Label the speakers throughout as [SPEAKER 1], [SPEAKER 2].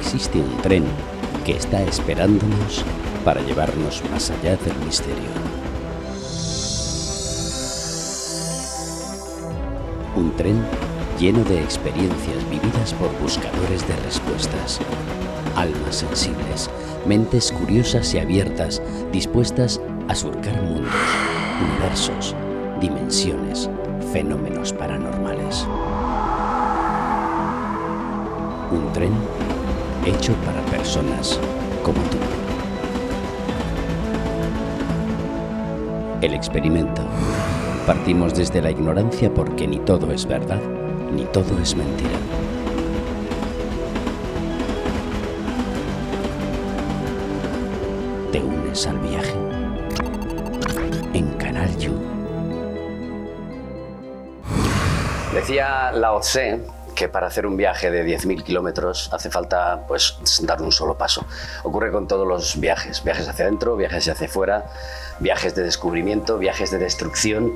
[SPEAKER 1] existe un tren que está esperándonos para llevarnos más allá del misterio. Un tren lleno de experiencias vividas por buscadores de respuestas. Almas sensibles, mentes curiosas y abiertas, dispuestas a surcar mundos, universos, dimensiones, fenómenos paranormales. Un tren hecho para personas como tú. El experimento. Partimos desde la ignorancia porque ni todo es verdad, ni todo es mentira. ¿Te unes al viaje? En Canal You.
[SPEAKER 2] Decía Lao Tse que para hacer un viaje de 10.000 kilómetros hace falta pues dar un solo paso. Ocurre con todos los viajes, viajes hacia adentro, viajes hacia afuera, viajes de descubrimiento, viajes de destrucción,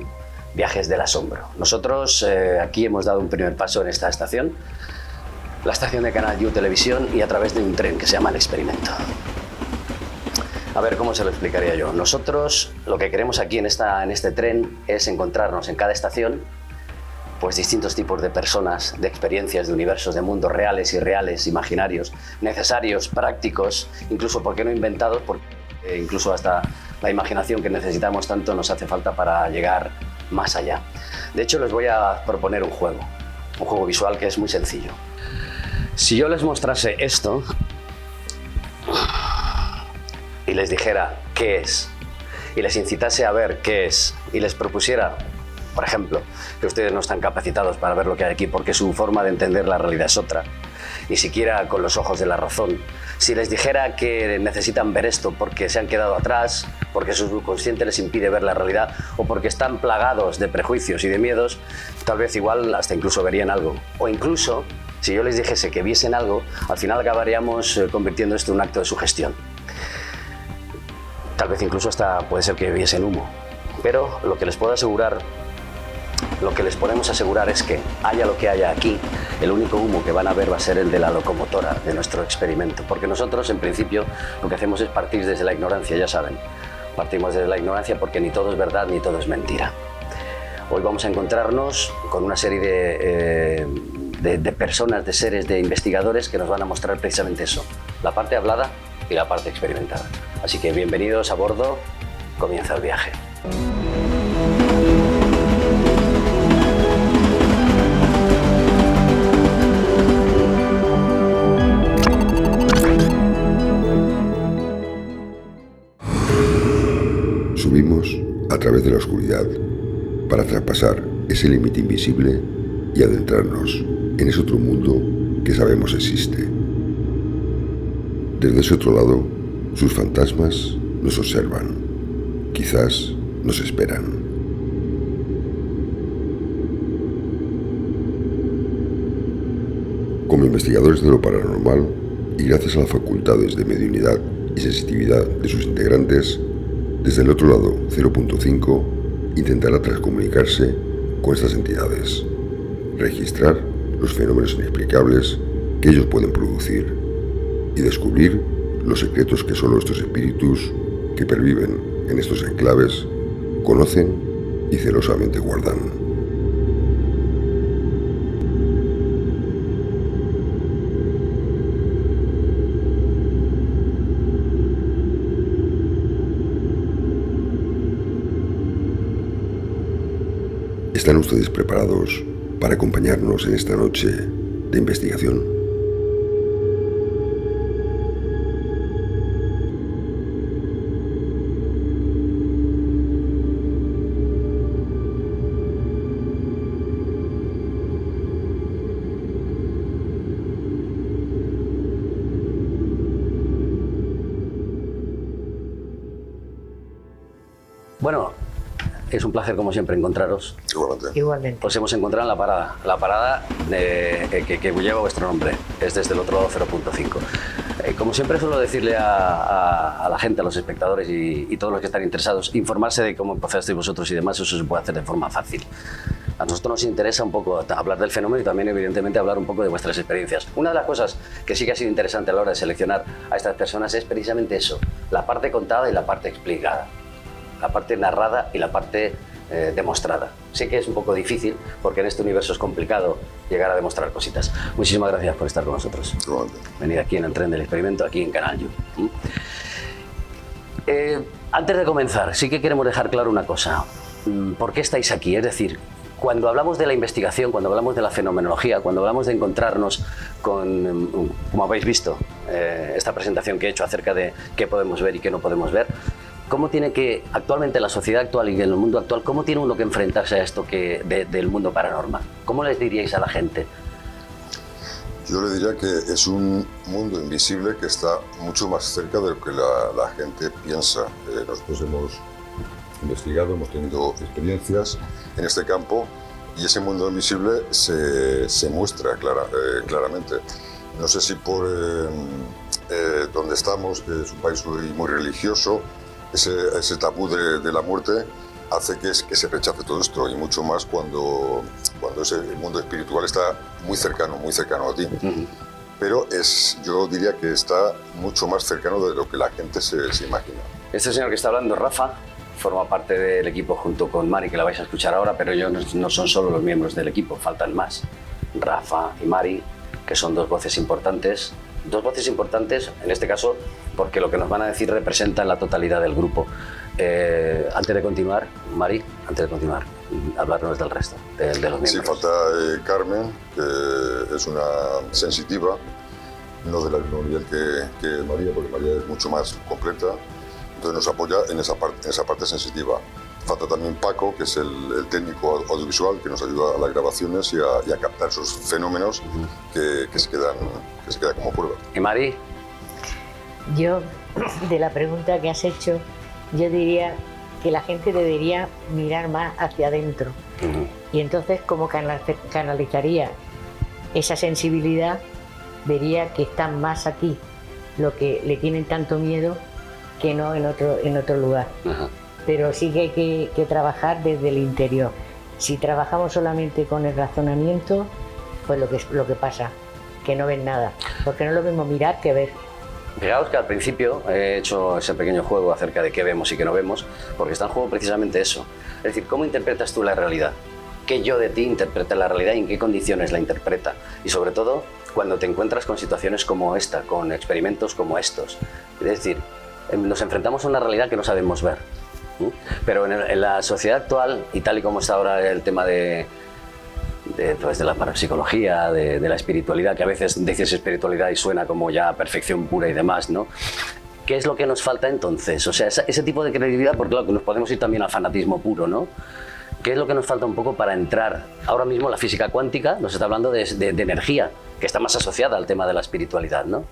[SPEAKER 2] viajes del asombro. Nosotros aquí hemos dado un primer paso en esta estación, la estación de Canal You Televisión, y a través de un tren que se llama El Experimento. A ver, ¿cómo se lo explicaría yo? Nosotros lo que queremos aquí en este tren es encontrarnos en cada estación pues distintos tipos de personas, de experiencias, de universos, de mundos reales, irreales, imaginarios, necesarios, prácticos, incluso, ¿por qué no inventados? Porque incluso hasta la imaginación que necesitamos tanto nos hace falta para llegar más allá. De hecho, les voy a proponer un juego visual que es muy sencillo. Si yo les mostrase esto y les dijera qué es, y les incitase a ver qué es, y les propusiera, por ejemplo, que ustedes no están capacitados para ver lo que hay aquí porque su forma de entender la realidad es otra, ni siquiera con los ojos de la razón. Si les dijera que necesitan ver esto porque se han quedado atrás, porque su subconsciente les impide ver la realidad o porque están plagados de prejuicios y de miedos, tal vez igual hasta incluso verían algo. O incluso, si yo les dijese que viesen algo, al final acabaríamos convirtiendo esto en un acto de sugestión. Tal vez incluso hasta puede ser que viesen humo. Pero lo que les puedo asegurar, lo que les podemos asegurar es que haya lo que haya aquí, el único humo que van a ver va a ser el de la locomotora de nuestro experimento, porque nosotros en principio lo que hacemos es partir desde la ignorancia, ya saben, partimos desde la ignorancia porque ni todo es verdad ni todo es mentira. Hoy vamos a encontrarnos con una serie de personas, de seres, de investigadores que nos van a mostrar precisamente eso, la parte hablada y la parte experimentada. Así que bienvenidos a bordo, comienza el viaje.
[SPEAKER 3] Subimos a través de la oscuridad para traspasar ese límite invisible y adentrarnos en ese otro mundo que sabemos existe. Desde ese otro lado, sus fantasmas nos observan, quizás nos esperan. Como investigadores de lo paranormal y gracias a las facultades de mediunidad y sensitividad de sus integrantes, desde el otro lado, 0.5 intentará transcomunicarse con estas entidades, registrar los fenómenos inexplicables que ellos pueden producir y descubrir los secretos que solo estos espíritus que perviven en estos enclaves conocen y celosamente guardan. ¿Están ustedes preparados para acompañarnos en esta noche de investigación?
[SPEAKER 2] Bueno, es un placer como siempre encontraros.
[SPEAKER 4] Igualmente.
[SPEAKER 2] Os hemos encontrado en la parada que lleva vuestro nombre, es desde el otro lado 0.5. Como siempre suelo decirle a la gente, a los espectadores y todos los que están interesados, informarse de cómo empezasteis vosotros y demás, eso se puede hacer de forma fácil. A nosotros nos interesa un poco hablar del fenómeno y también, evidentemente, hablar un poco de vuestras experiencias. Una de las cosas que sí que ha sido interesante a la hora de seleccionar a estas personas es precisamente eso, la parte contada y la parte explicada, la parte narrada y la parte demostrada. Sé que es un poco difícil porque en este universo es complicado llegar a demostrar cositas. Muchísimas gracias por estar con nosotros. Venid aquí en el Tren del Experimento, aquí en Canal You. Antes de comenzar, sí que queremos dejar claro una cosa. ¿Por qué estáis aquí? Es decir, cuando hablamos de la investigación, cuando hablamos de la fenomenología, cuando hablamos de encontrarnos con, como habéis visto, esta presentación que he hecho acerca de qué podemos ver y qué no podemos ver, ¿cómo tiene que, actualmente en la sociedad actual y en el mundo actual, cómo tiene uno que enfrentarse a esto del mundo paranormal? ¿Cómo les diríais a la gente?
[SPEAKER 4] Yo le diría que es un mundo invisible que está mucho más cerca de lo que la gente piensa. Nosotros hemos investigado, hemos tenido experiencias en este campo y ese mundo invisible se muestra claramente. No sé si por donde estamos, que es un país muy religioso, ese tabú de la muerte hace que se rechace todo esto, y mucho más cuando ese mundo espiritual está muy cercano a ti. Pero yo diría que está mucho más cercano de lo que la gente se imagina.
[SPEAKER 2] Este señor que está hablando, Rafa, forma parte del equipo junto con Mari, que la vais a escuchar ahora, pero ellos no son solo los miembros del equipo, faltan más. Rafa y Mari, que son dos voces importantes en este caso porque lo que nos van a decir representa la totalidad del grupo. Antes de continuar, Mari, hablarnos del resto, de los miembros.
[SPEAKER 4] Sí, falta Carmen, que es una sensitiva, no del mismo nivel que María, porque María es mucho más completa, entonces nos apoya en esa parte sensitiva. Falta también Paco, que es el técnico audiovisual, que nos ayuda a las grabaciones y a captar esos fenómenos que se quedan como prueba.
[SPEAKER 2] ¿Y Mari?
[SPEAKER 5] Yo, de la pregunta que has hecho, yo diría que la gente debería mirar más hacia adentro. Y entonces, como canalizaría esa sensibilidad, vería que están más aquí, lo que le tienen tanto miedo, que no en otro lugar. Pero sí que hay que trabajar desde el interior. Si trabajamos solamente con el razonamiento, pues lo que pasa, que no ven nada, porque no es lo mismo mirar que ver.
[SPEAKER 2] Fijaos que al principio he hecho ese pequeño juego acerca de qué vemos y qué no vemos, porque está en juego precisamente eso. Es decir, ¿cómo interpretas tú la realidad? ¿Qué yo de ti interpreta la realidad y en qué condiciones la interpreta? Y sobre todo, cuando te encuentras con situaciones como esta, con experimentos como estos. Es decir, nos enfrentamos a una realidad que no sabemos ver. Pero en la sociedad actual, y tal y como está ahora el tema de la parapsicología, de la espiritualidad, que a veces dices espiritualidad y suena como ya perfección pura y demás, ¿no? ¿Qué es lo que nos falta entonces? O sea, ese tipo de credibilidad, porque claro, que nos podemos ir también al fanatismo puro, ¿no? ¿Qué es lo que nos falta un poco para entrar? Ahora mismo la física cuántica nos está hablando de energía, que está más asociada al tema de la espiritualidad, ¿no?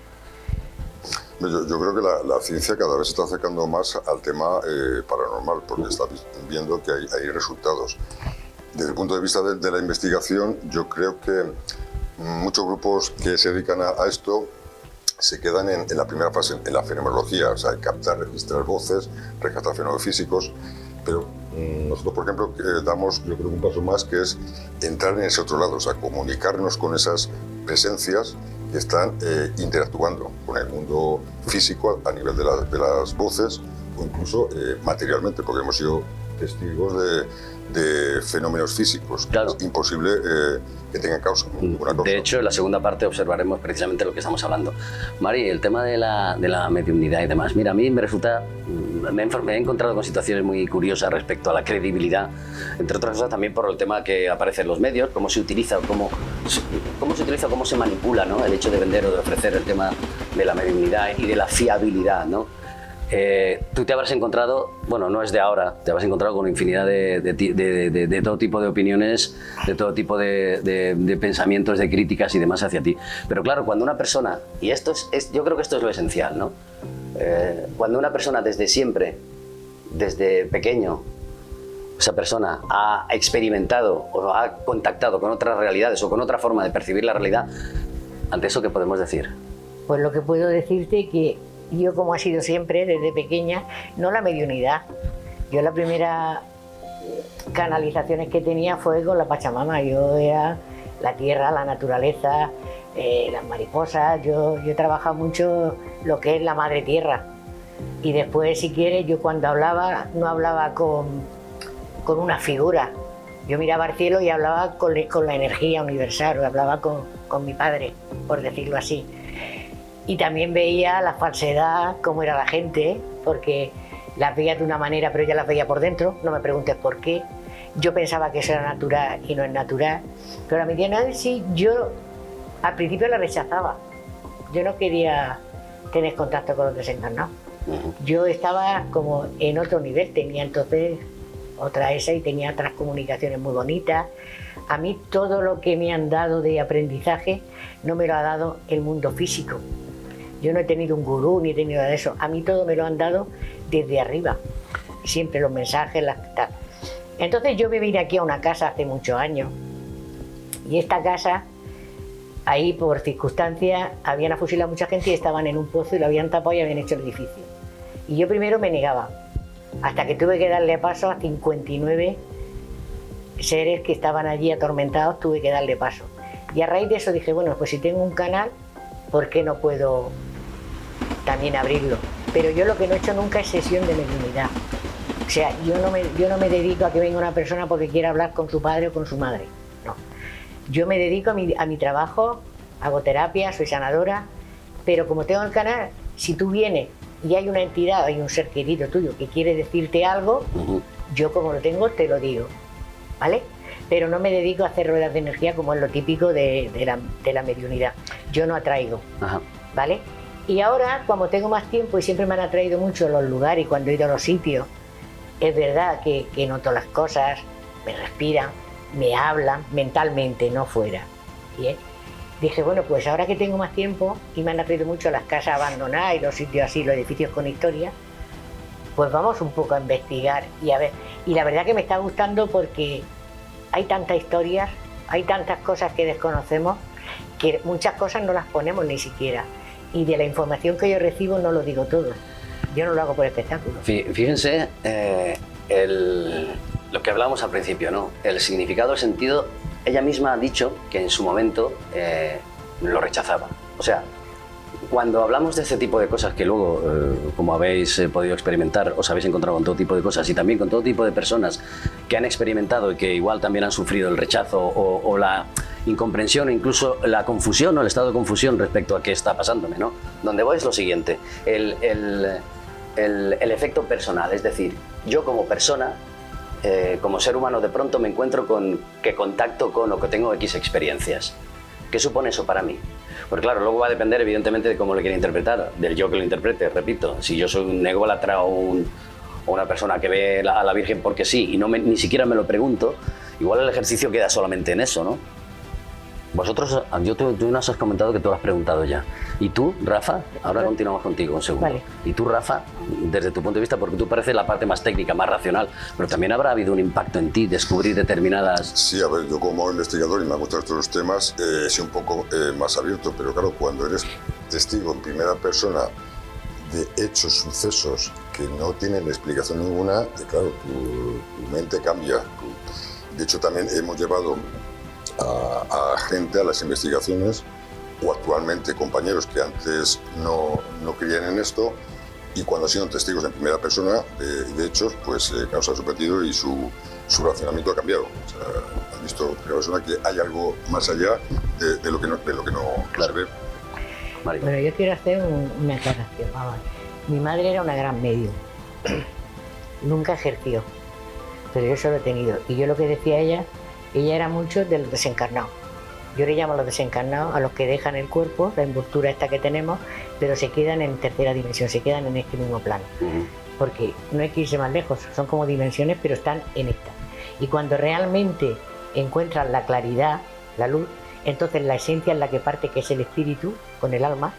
[SPEAKER 4] Yo creo que la ciencia cada vez se está acercando más al tema paranormal, porque está viendo que hay resultados. Desde el punto de vista de la investigación, yo creo que muchos grupos que se dedican a esto se quedan en la primera fase, en la fenomenología, o sea, captar, registrar voces, rescatar fenómenos físicos, pero nosotros, por ejemplo, damos, yo creo, un paso más, que es entrar en ese otro lado, o sea, comunicarnos con esas presencias que están interactuando con el mundo físico a nivel de las voces, o incluso materialmente, porque hemos sido testigos de fenómenos físicos.
[SPEAKER 2] Claro.
[SPEAKER 4] Es imposible que tengan causa.
[SPEAKER 2] De hecho, en la segunda parte observaremos precisamente lo que estamos hablando. Mari, el tema de la mediunidad y demás. Mira, a mí me resulta... Me he encontrado con situaciones muy curiosas respecto a la credibilidad, entre otras cosas también por el tema que aparece en los medios, cómo se utiliza, cómo se manipula, ¿no? El hecho de vender o de ofrecer el tema de la mediunidad y de la fiabilidad, ¿no? Tú te habrás encontrado, bueno, no es de ahora, te habrás encontrado con infinidad de todo tipo de opiniones, de todo tipo de pensamientos, de críticas y demás hacia ti. Pero claro, cuando una persona, y esto yo creo que esto es lo esencial, ¿no? Cuando una persona desde siempre, desde pequeño, esa persona ha experimentado o ha contactado con otras realidades o con otra forma de percibir la realidad, ante eso, ¿qué podemos decir?
[SPEAKER 5] Pues lo que puedo decirte que yo, como ha sido siempre desde pequeña, no la mediunidad. Yo la primera canalizaciones que tenía fue con la Pachamama. Yo era la tierra, la naturaleza, las mariposas. Yo he trabajado mucho lo que es la madre tierra. Y después, si quieres, yo cuando hablaba, no hablaba con una figura. Yo miraba al cielo y hablaba con la energía universal, o hablaba con mi padre, por decirlo así. Y también veía la falsedad, cómo era la gente, porque las veía de una manera, pero ella las veía por dentro. No me preguntes por qué. Yo pensaba que eso era natural y no es natural. Pero a medida de sí, yo al principio la rechazaba. Yo no quería tener contacto con los desencarnados. Yo estaba como en otro nivel, tenía entonces otra esa y tenía otras comunicaciones muy bonitas. A mí todo lo que me han dado de aprendizaje no me lo ha dado el mundo físico. Yo no he tenido un gurú ni he tenido nada de eso. A mí todo me lo han dado desde arriba. Siempre los mensajes, tal. Entonces yo me vine aquí a una casa hace muchos años y esta casa, ahí por circunstancias, habían afusilado a mucha gente y estaban en un pozo y lo habían tapado y habían hecho el edificio. Y yo primero me negaba, hasta que tuve que darle paso a 59 seres que estaban allí atormentados, tuve que darle paso. Y a raíz de eso dije, bueno, pues si tengo un canal, ¿por qué no puedo también abrirlo? Pero yo lo que no he hecho nunca es sesión de mediunidad. O sea, yo no me dedico a que venga una persona porque quiera hablar con su padre o con su madre. No. Yo me dedico a mi trabajo, hago terapia, soy sanadora, pero como tengo el canal, si tú vienes y hay una entidad, hay un ser querido tuyo que quiere decirte algo, yo como lo tengo te lo digo, ¿vale? Pero no me dedico a hacer ruedas de energía como es lo típico de la mediunidad. Yo no atraigo, ¿vale? Y ahora, como tengo más tiempo y siempre me han atraído mucho los lugares y cuando he ido a los sitios, es verdad que noto las cosas, me respiran, me hablan mentalmente, no fuera. ¿Bien? Dije, bueno, pues ahora que tengo más tiempo y me han atraído mucho las casas abandonadas y los sitios así, los edificios con historia, pues vamos un poco a investigar y a ver. Y la verdad que me está gustando porque hay tantas historias, hay tantas cosas que desconocemos, que muchas cosas no las ponemos ni siquiera. Y de la información que yo recibo no lo digo todo. Yo no lo hago por espectáculo.
[SPEAKER 2] Fíjense lo que hablábamos al principio, ¿no? El significado, el sentido. Ella misma ha dicho que en su momento lo rechazaba. O sea, cuando hablamos de este tipo de cosas que luego, como habéis podido experimentar, os habéis encontrado con todo tipo de cosas y también con todo tipo de personas que han experimentado y que igual también han sufrido el rechazo o la incomprensión o incluso la confusión o el estado de confusión respecto a qué está pasándome, ¿no? Donde voy es lo siguiente, el efecto personal, es decir, yo como persona, como ser humano de pronto me encuentro con que contacto con o que tengo X experiencias. ¿Qué supone eso para mí? Porque claro, luego va a depender evidentemente de cómo lo quiera interpretar, del yo que lo interprete, repito. Si yo soy un ególatra o una persona que ve a la Virgen porque sí y ni siquiera me lo pregunto, igual el ejercicio queda solamente en eso, ¿no? Vosotros, tú nos has comentado que tú lo has preguntado ya. ¿Y tú, Rafa? Ahora continuamos contigo un segundo.
[SPEAKER 5] Vale.
[SPEAKER 2] ¿Y tú, Rafa, desde tu punto de vista, porque tú pareces la parte más técnica, más racional, pero también habrá habido un impacto en ti, descubrir determinadas...
[SPEAKER 4] Sí, a ver, yo como investigador y me han gustado estos los temas, he sido un poco más abierto, pero claro, cuando eres testigo en primera persona de hechos, sucesos que no tienen explicación ninguna, claro, tu mente cambia. De hecho, también hemos llevado a gente a las investigaciones, o actualmente compañeros que antes no creían en esto, y cuando han sido testigos en primera persona de hechos, pues claro, se ha sorprendido y su racionamiento ha cambiado. O sea, han visto en primera persona que hay algo más allá de lo que no se ve.
[SPEAKER 5] Bueno, yo quiero hacer una aclaración. Vamos. Mi madre era una gran medium. Nunca ejerció, pero yo solo he tenido. Y yo lo que decía ella era mucho de los desencarnados. Yo le llamo a los desencarnados a los que dejan el cuerpo, la envoltura esta que tenemos, pero se quedan en tercera dimensión, se quedan en este mismo plano. Porque no hay que irse más lejos, son como dimensiones, pero están en esta. Y cuando realmente encuentran la claridad, la luz, entonces la esencia es la que parte, que es el espíritu con el alma,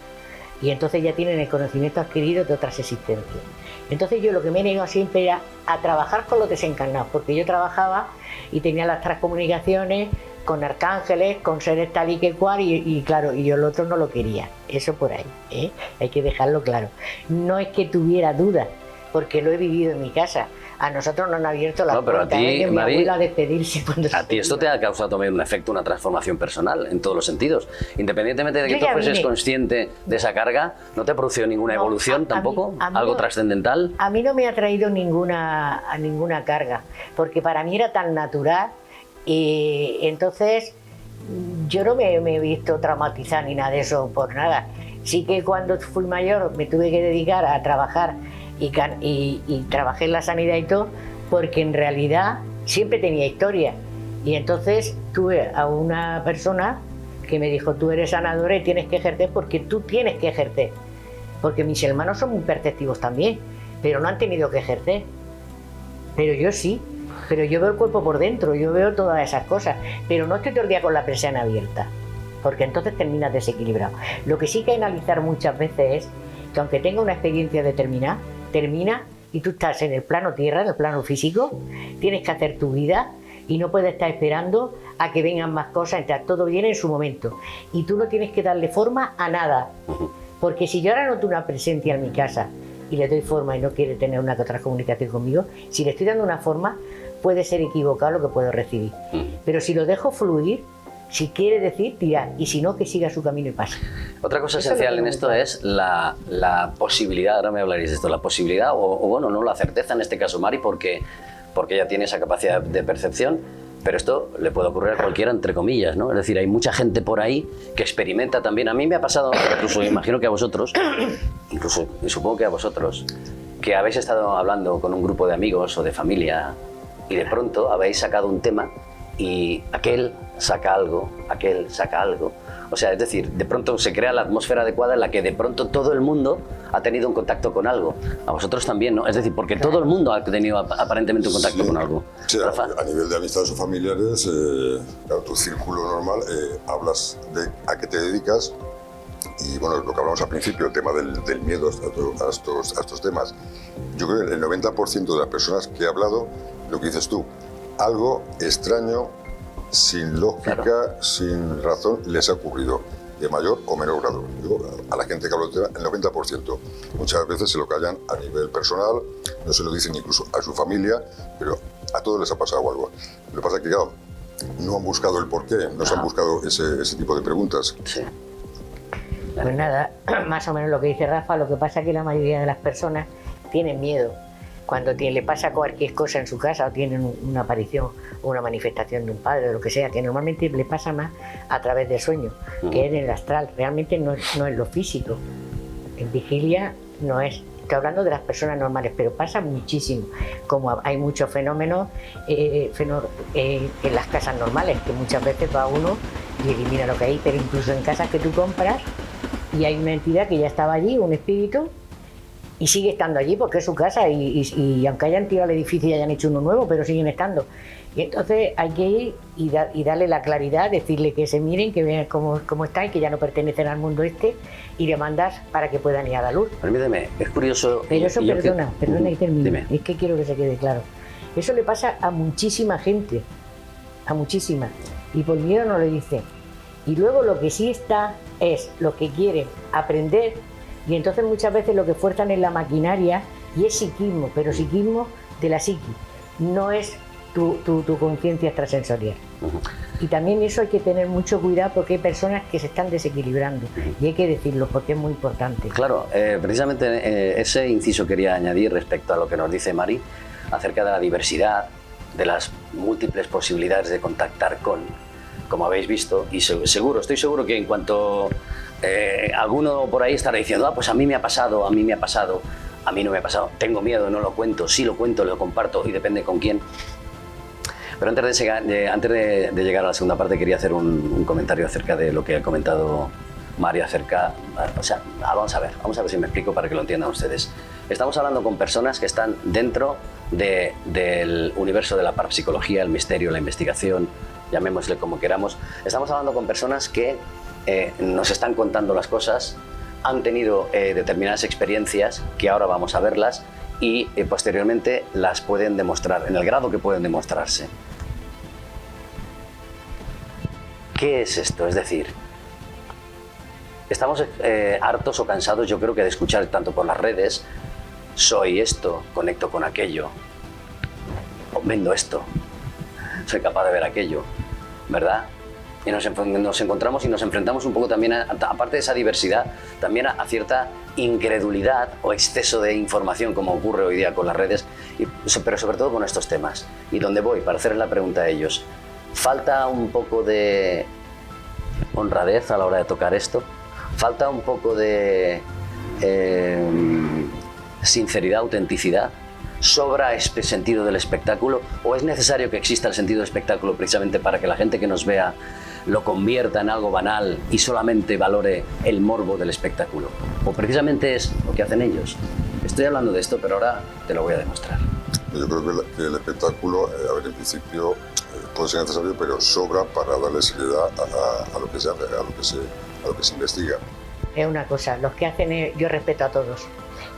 [SPEAKER 5] y entonces ya tienen el conocimiento adquirido de otras existencias. Entonces yo lo que me he negado siempre era a trabajar con los desencarnados, porque yo trabajaba y tenía las transcomunicaciones con arcángeles, con seres tal y que cual, y claro, y yo el otro no lo quería. Eso por ahí, hay que dejarlo claro. No es que tuviera dudas, porque lo he vivido en mi casa. A nosotros nos han abierto la
[SPEAKER 2] No, pero
[SPEAKER 5] puerta
[SPEAKER 2] a ti,
[SPEAKER 5] de mi
[SPEAKER 2] Mari,
[SPEAKER 5] abuela a despedirse cuando
[SPEAKER 2] A ti esto te ha causado también un efecto, una transformación personal en todos los sentidos. Independientemente de que
[SPEAKER 5] Yo
[SPEAKER 2] tú
[SPEAKER 5] ya
[SPEAKER 2] fueses
[SPEAKER 5] vine.
[SPEAKER 2] consciente de esa carga, ¿no te ha producido ninguna
[SPEAKER 5] No,
[SPEAKER 2] evolución
[SPEAKER 5] a mí-
[SPEAKER 2] tampoco?
[SPEAKER 5] a mí
[SPEAKER 2] ¿Algo
[SPEAKER 5] no.
[SPEAKER 2] trascendental?
[SPEAKER 5] A mí no me ha traído ninguna carga, porque para mí era tan natural y entonces yo no me he visto traumatizada ni nada de eso por nada. Sí que cuando fui mayor me tuve que dedicar a trabajar y trabajé en la sanidad y todo, porque en realidad siempre tenía historia. Y entonces tuve a una persona que me dijo, tú eres sanadora y tienes que ejercer porque tú tienes que ejercer. Porque mis hermanos son muy perceptivos también, pero no han tenido que ejercer. Pero yo sí, pero yo veo el cuerpo por dentro, yo veo todas esas cosas, pero no estoy todo el día con la persiana abierta, porque entonces terminas desequilibrado. Lo que sí que hay que analizar muchas veces es que aunque tenga una experiencia determinada, termina y tú estás en el plano tierra, en el plano físico, tienes que hacer tu vida y no puedes estar esperando a que vengan más cosas, entonces todo viene en su momento y tú no tienes que darle forma a nada. Porque si yo ahora noto una presencia en mi casa y le doy forma y no quiere tener una que otra comunicación conmigo, si le estoy dando una forma, puede ser equivocado lo que puedo recibir. Pero si lo dejo fluir, si quiere decir, dirá, y si no, que siga su camino y pase.
[SPEAKER 2] Otra cosa
[SPEAKER 5] Eso
[SPEAKER 2] esencial
[SPEAKER 5] es lo
[SPEAKER 2] en
[SPEAKER 5] que
[SPEAKER 2] esto
[SPEAKER 5] me
[SPEAKER 2] es la posibilidad, ahora me hablaréis de esto, la posibilidad o bueno, no la certeza en este caso, Mari, porque ella tiene esa capacidad de percepción, pero esto le puede ocurrir a cualquiera, entre comillas, ¿no? Es decir, hay mucha gente por ahí que experimenta también. A mí me ha pasado, incluso imagino que a vosotros, incluso y supongo que a vosotros, que habéis estado hablando con un grupo de amigos o de familia y de pronto habéis sacado un tema y aquel saca algo, aquel saca algo. O sea, es decir, de pronto se crea la atmósfera adecuada en la que de pronto todo el mundo ha tenido un contacto con algo. A vosotros también, ¿no? Es decir, porque todo el mundo ha tenido aparentemente un contacto con algo.
[SPEAKER 4] Sí,
[SPEAKER 2] Rafa.
[SPEAKER 4] a nivel de amistades o familiares, claro, tu círculo normal, hablas de a qué te dedicas y bueno, lo que hablamos al principio, el tema del miedo a estos temas. Yo creo que el 90% de las personas que he hablado, lo que dices tú, algo extraño, sin lógica,
[SPEAKER 2] Claro.
[SPEAKER 4] sin razón, les ha ocurrido, de mayor o menor grado. Yo, a la gente que hablo del tema, el 90%. Muchas veces se lo callan a nivel personal, no se lo dicen incluso a su familia, pero a todos les ha pasado algo. Lo que pasa es que, claro, no han buscado el porqué, no se han buscado ese tipo de preguntas.
[SPEAKER 2] Sí.
[SPEAKER 5] Pues nada, más o menos lo que dice Rafa, lo que pasa es que la mayoría de las personas tienen miedo. Cuando le pasa cualquier cosa en su casa o tienen una aparición o una manifestación de un padre o lo que sea, que normalmente le pasa más a través del sueño, que es en el astral, realmente no es lo físico. En vigilia no es. Estoy hablando de las personas normales, pero pasa muchísimo. Como hay muchos fenómenos en las casas normales, que muchas veces va uno y elimina lo que hay, pero incluso en casas que tú compras y hay una entidad que ya estaba allí, un espíritu, y sigue estando allí porque es su casa y aunque hayan tirado el edificio y hayan hecho uno nuevo, pero siguen estando. Y entonces hay que ir y darle la claridad, decirle que se miren, que vean cómo están y que ya no pertenecen al mundo este y le mandas para que puedan ir a la luz.
[SPEAKER 2] Permíteme, es curioso...
[SPEAKER 5] Pero eso,
[SPEAKER 2] y yo que-
[SPEAKER 5] perdona y termino.
[SPEAKER 2] Dime.
[SPEAKER 5] Es que quiero que se quede claro. Eso le pasa a muchísima gente, a muchísima. Y por miedo no lo dicen. Y luego lo que sí está es los que quieren aprender y entonces muchas veces lo que fuerzan es la maquinaria y es psiquismo, pero psiquismo de la psiqui, no es tu conciencia extrasensorial. Y también eso hay que tener mucho cuidado porque hay personas que se están desequilibrando y hay que decirlo porque es muy importante.
[SPEAKER 2] Claro, precisamente ese inciso quería añadir respecto a lo que nos dice Mari acerca de la diversidad, de las múltiples posibilidades de contactar con, como habéis visto, y estoy seguro que en cuanto alguno por ahí estará diciendo, pues a mí me ha pasado, a mí me ha pasado, a mí no me ha pasado, tengo miedo, no lo cuento, sí lo cuento, lo comparto y depende con quién. Pero antes de llegar a la segunda parte quería hacer un comentario acerca de lo que ha comentado Mari acerca, o sea, vamos a ver si me explico para que lo entiendan ustedes. Estamos hablando con personas que están dentro del universo de la parapsicología, el misterio, la investigación, llamémosle como queramos. Estamos hablando con personas que nos están contando las cosas, han tenido determinadas experiencias que ahora vamos a verlas y posteriormente las pueden demostrar, en el grado que pueden demostrarse. ¿Qué es esto? Es decir, estamos hartos o cansados, yo creo que de escuchar tanto por las redes, soy esto, conecto con aquello, vendo esto, soy capaz de ver aquello, ¿verdad? Y nos encontramos y nos enfrentamos un poco también, aparte de esa diversidad, también a cierta incredulidad o exceso de información, como ocurre hoy día con las redes, pero sobre todo con estos temas. Y donde voy, para hacerles la pregunta a ellos, ¿falta un poco de honradez a la hora de tocar esto? ¿Falta un poco de sinceridad, autenticidad? ¿Sobra este sentido del espectáculo? ¿O es necesario que exista el sentido del espectáculo precisamente para que la gente que nos vea lo convierta en algo banal y solamente valore el morbo del espectáculo? ¿O precisamente es lo que hacen ellos? Estoy hablando de esto, pero ahora te lo voy a demostrar.
[SPEAKER 4] Yo creo que el espectáculo, a ver, en principio puede ser necesario, pero sobra para darle seriedad a lo que se hace, a lo que se investiga.
[SPEAKER 5] Es una cosa, los que hacen, yo respeto a todos,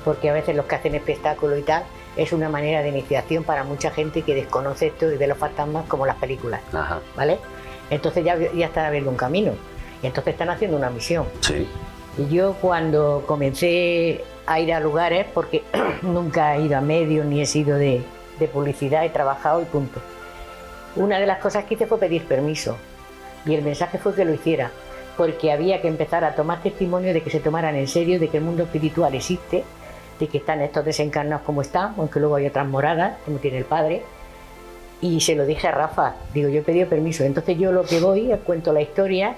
[SPEAKER 5] porque a veces los que hacen espectáculo y tal, es una manera de iniciación para mucha gente que desconoce esto y ve los fantasmas como las películas,
[SPEAKER 2] Ajá.
[SPEAKER 5] ¿vale? Entonces ya están abriendo un camino, y entonces están haciendo una misión.
[SPEAKER 2] Sí.
[SPEAKER 5] Y yo cuando comencé a ir a lugares, porque nunca he ido a medios ni he sido de publicidad, he trabajado y punto. Una de las cosas que hice fue pedir permiso, y el mensaje fue que lo hiciera, porque había que empezar a tomar testimonio de que se tomaran en serio, de que el mundo espiritual existe, de que están estos desencarnados como están, aunque luego hay otras moradas, como tiene el padre. Y se lo dije a Rafa, digo, yo he pedido permiso, entonces yo lo que voy, cuento la historia,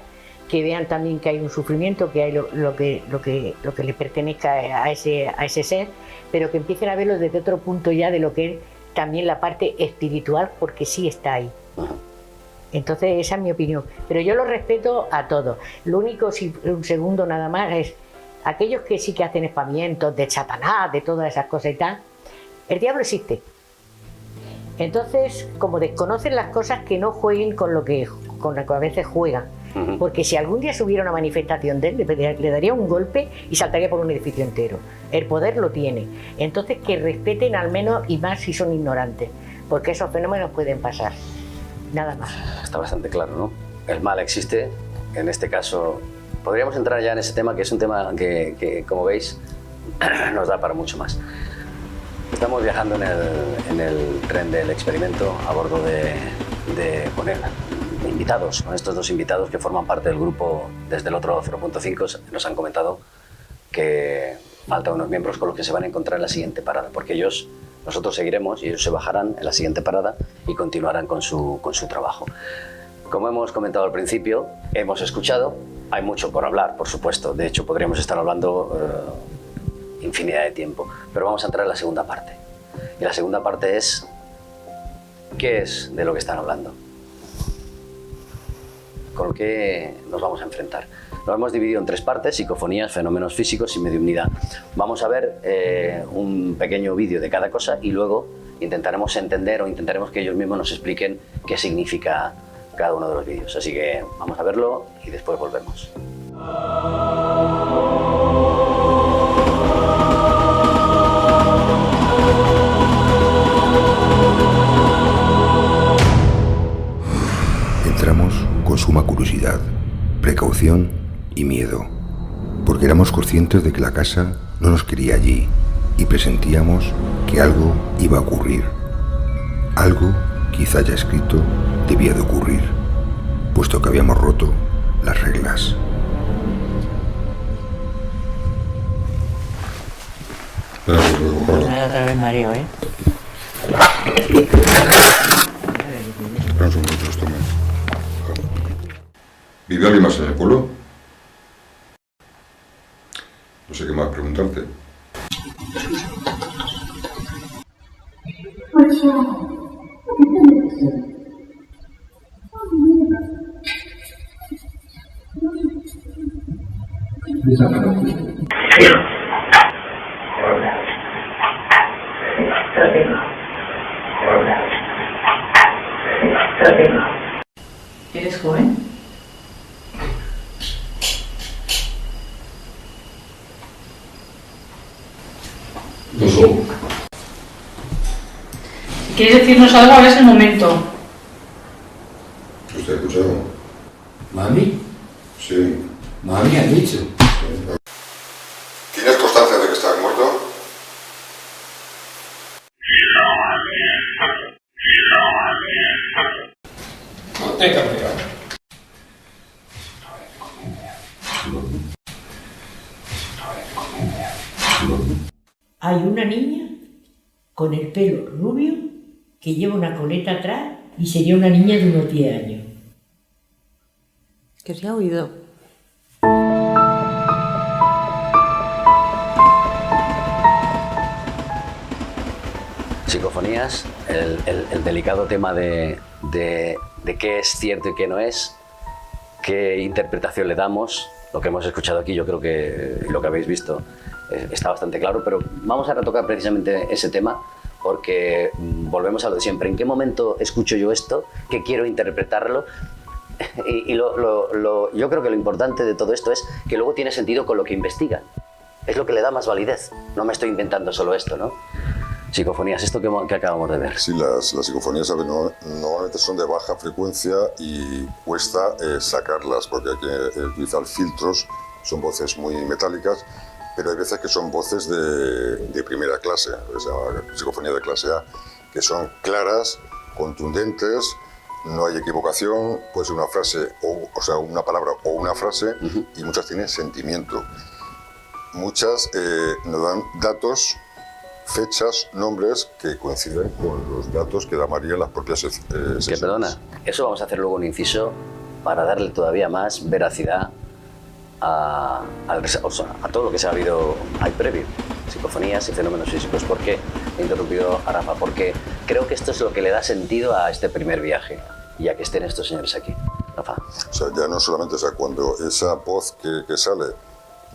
[SPEAKER 5] que vean también que hay un sufrimiento, que hay lo que le pertenezca a ese ser, pero que empiecen a verlo desde otro punto ya de lo que es también la parte espiritual, porque sí está ahí. Entonces esa es mi opinión, pero yo lo respeto a todos. Lo único, si un segundo nada más, es aquellos que sí que hacen espamientos de Satanás, de todas esas cosas y tal. El diablo existe. Entonces, como desconocen las cosas, que no jueguen con lo que a veces juegan. Porque si algún día subiera una manifestación de él, le daría un golpe y saltaría por un edificio entero. El poder lo tiene. Entonces, que respeten al menos, y más si son ignorantes, porque esos fenómenos pueden pasar. Nada más.
[SPEAKER 2] Está bastante claro, ¿no? El mal existe, en este caso. Podríamos entrar ya en ese tema, que es un tema que como veis, nos da para mucho más. Estamos viajando en el tren del experimento a bordo con invitados, con estos dos invitados que forman parte del grupo desde el otro 0.5. Nos han comentado que faltan unos miembros con los que se van a encontrar en la siguiente parada, porque nosotros seguiremos y ellos se bajarán en la siguiente parada y continuarán con su trabajo. Como hemos comentado al principio, hemos escuchado, hay mucho por hablar, por supuesto, de hecho podríamos estar hablando infinidad de tiempo, pero vamos a entrar en la segunda parte. Y la segunda parte es, ¿qué es de lo que están hablando? ¿Con qué nos vamos a enfrentar? Lo hemos dividido en 3 partes: psicofonías, fenómenos físicos y mediumnidad. Vamos a ver un pequeño vídeo de cada cosa y luego intentaremos entender, o intentaremos que ellos mismos nos expliquen qué significa cada uno de los vídeos. Así que vamos a verlo y después volvemos.
[SPEAKER 3] Entramos con suma curiosidad, precaución y miedo, porque éramos conscientes de que la casa no nos quería allí y presentíamos que algo iba a ocurrir. Algo, quizá ya escrito, debía de ocurrir, puesto que habíamos roto las reglas.
[SPEAKER 5] Otra vez mareo, ¿eh?
[SPEAKER 4] Espera un segundo, esto me... ¿Vive alguien más en el pueblo? No sé qué más preguntarte.
[SPEAKER 6] ¿Eres joven?
[SPEAKER 4] No solo.
[SPEAKER 6] Si quieres decirnos algo, ahora es el momento.
[SPEAKER 4] ¿Usted ha escuchado?
[SPEAKER 7] ¿Mami?
[SPEAKER 4] Sí.
[SPEAKER 7] Mami ha dicho.
[SPEAKER 4] ¿Tienes constancia de que estás muerto?
[SPEAKER 7] he cambiado.
[SPEAKER 5] Hay una niña con el pelo rubio que lleva una coleta atrás y sería una niña de unos 10 años.
[SPEAKER 8] Que se ha oído.
[SPEAKER 2] Psicofonías, el delicado tema de qué es cierto y qué no es, qué interpretación le damos. Lo que hemos escuchado aquí, yo creo que lo que habéis visto está bastante claro, pero vamos a retocar precisamente ese tema porque volvemos a lo de siempre. ¿En qué momento escucho yo esto? ¿Qué quiero interpretarlo? Y yo creo que lo importante de todo esto es que luego tiene sentido con lo que investiga. Es lo que le da más validez. No me estoy inventando solo esto, ¿no? Psicofonías, esto que acabamos de ver.
[SPEAKER 4] Sí, las psicofonías normalmente son de baja frecuencia y cuesta sacarlas porque hay que utilizar filtros, son voces muy metálicas, pero hay veces que son voces de primera clase, se llama psicofonía de clase A, que son claras, contundentes, no hay equivocación, puede ser una frase, o sea, una palabra o una frase, y muchas tienen sentimiento. Muchas nos dan datos, fechas, nombres que coinciden con los datos que da María en las propias sesiones.
[SPEAKER 2] Que perdona, eso vamos a hacer luego un inciso para darle todavía más veracidad a todo lo que se ha habido ahí previo. Psicofonías y fenómenos físicos. ¿Por qué he interrumpido a Rafa? Porque creo que esto es lo que le da sentido a este primer viaje, ya que estén estos señores aquí. Rafa.
[SPEAKER 4] O sea, ya no solamente, o sea, cuando esa voz que sale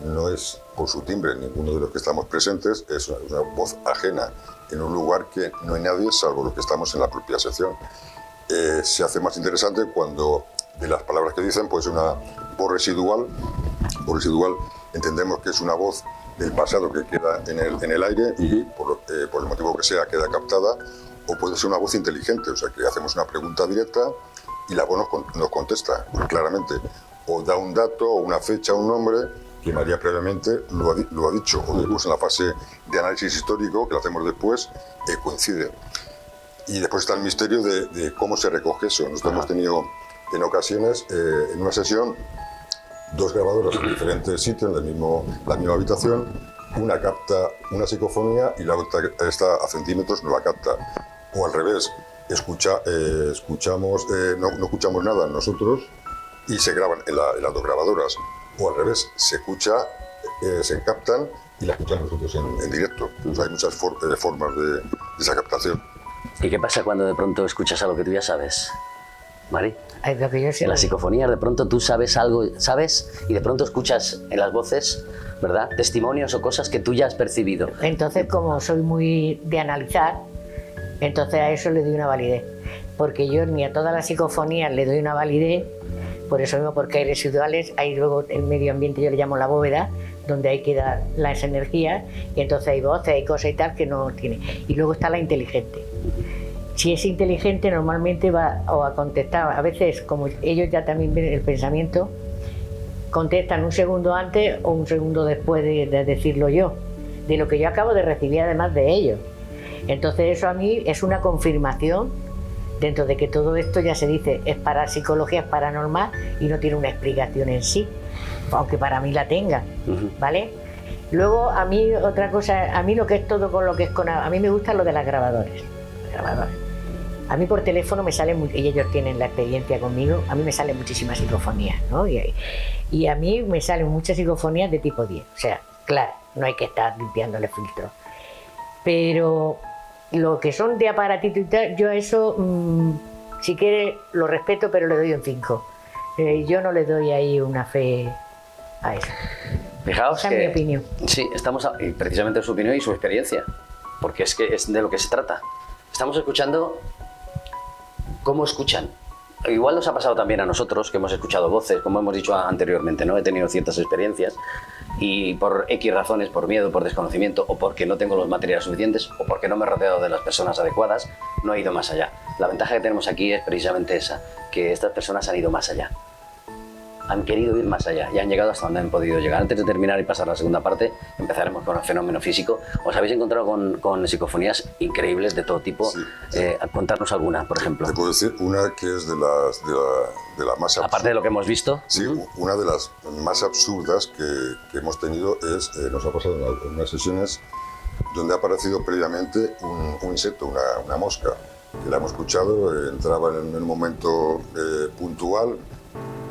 [SPEAKER 4] no es por su timbre ninguno de los que estamos presentes, es una voz ajena en un lugar que no hay nadie salvo los que estamos en la propia sección. Se hace más interesante cuando de las palabras que dicen, pues una voz residual. Voz residual entendemos que es una voz del pasado que queda en el aire y por el motivo que sea queda captada, o puede ser una voz inteligente, o sea que hacemos una pregunta directa y la voz nos contesta claramente, o da un dato, o una fecha, un nombre, que María previamente lo ha dicho, o después en la fase de análisis histórico, que lo hacemos después, coincide. Y después está el misterio de cómo se recoge eso. Nosotros hemos tenido en ocasiones, en una sesión, dos grabadoras en diferentes sitios, en la misma habitación, una capta una psicofonía y la otra está a centímetros, no la capta. O al revés, no escuchamos nada nosotros y se graban en las dos grabadoras. O al revés, se captan y la escuchamos nosotros en directo. Entonces hay muchas formas de esa captación.
[SPEAKER 2] ¿Y qué pasa cuando de pronto escuchas algo que tú ya sabes, Mari?
[SPEAKER 5] Lo que yo sé.
[SPEAKER 2] En las psicofonías de pronto tú sabes algo, y de pronto escuchas en las voces, ¿verdad?, testimonios o cosas que tú ya has percibido.
[SPEAKER 5] Entonces, como soy muy de analizar, entonces a eso le doy una validez. Porque yo ni a todas las psicofonías le doy una validez, por eso mismo, porque hay residuales, hay luego el medio ambiente, yo le llamo la bóveda, donde hay que dar las energías, y entonces hay voces, hay cosas y tal que no tiene. Y luego está la inteligente. Si es inteligente, normalmente va o a contestar, a veces, como ellos ya también ven el pensamiento, contestan un segundo antes o un segundo después de decirlo yo, de lo que yo acabo de recibir además de ellos. Entonces eso a mí es una confirmación dentro de que todo esto ya se dice, es para psicología, es paranormal y no tiene una explicación en sí, aunque para mí la tenga, ¿vale? Luego a mí otra cosa, a mí lo que es todo con lo que es con... A mí me gusta lo de las grabadoras. A mí por teléfono me salen, y ellos tienen la experiencia conmigo, a mí me salen muchísimas psicofonías, ¿no? Y a mí me salen muchas psicofonías de tipo 10, o sea, claro, no hay que estar limpiándole filtros. Pero lo que son de aparatito y tal, yo a eso, si quiere, lo respeto, pero le doy un 5. Yo no le doy ahí una fe a eso.
[SPEAKER 2] Fijaos
[SPEAKER 5] Esa
[SPEAKER 2] que...
[SPEAKER 5] es mi opinión.
[SPEAKER 2] Sí, estamos precisamente su opinión y su experiencia, porque es que es de lo que se trata. Estamos escuchando cómo escuchan. Igual nos ha pasado también a nosotros, que hemos escuchado voces, como hemos dicho anteriormente, ¿no? He tenido ciertas experiencias y por X razones, por miedo, por desconocimiento, o porque no tengo los materiales suficientes, o porque no me he rodeado de las personas adecuadas, no he ido más allá. La ventaja que tenemos aquí es precisamente esa, que estas personas han ido más allá. han querido ir más allá y han llegado hasta donde han podido llegar. Antes de terminar y pasar a la segunda parte, empezaremos con el fenómeno físico. Os habéis encontrado con psicofonías increíbles de todo tipo.
[SPEAKER 4] Sí.
[SPEAKER 2] Contarnos alguna, por ejemplo.
[SPEAKER 4] Te puedo decir una que es de las más
[SPEAKER 2] Aparte de lo que hemos visto.
[SPEAKER 4] Sí, una de las más absurdas que hemos tenido es, nos ha pasado en unas sesiones donde ha aparecido previamente un insecto, una mosca, que la hemos escuchado, entraba en un momento puntual,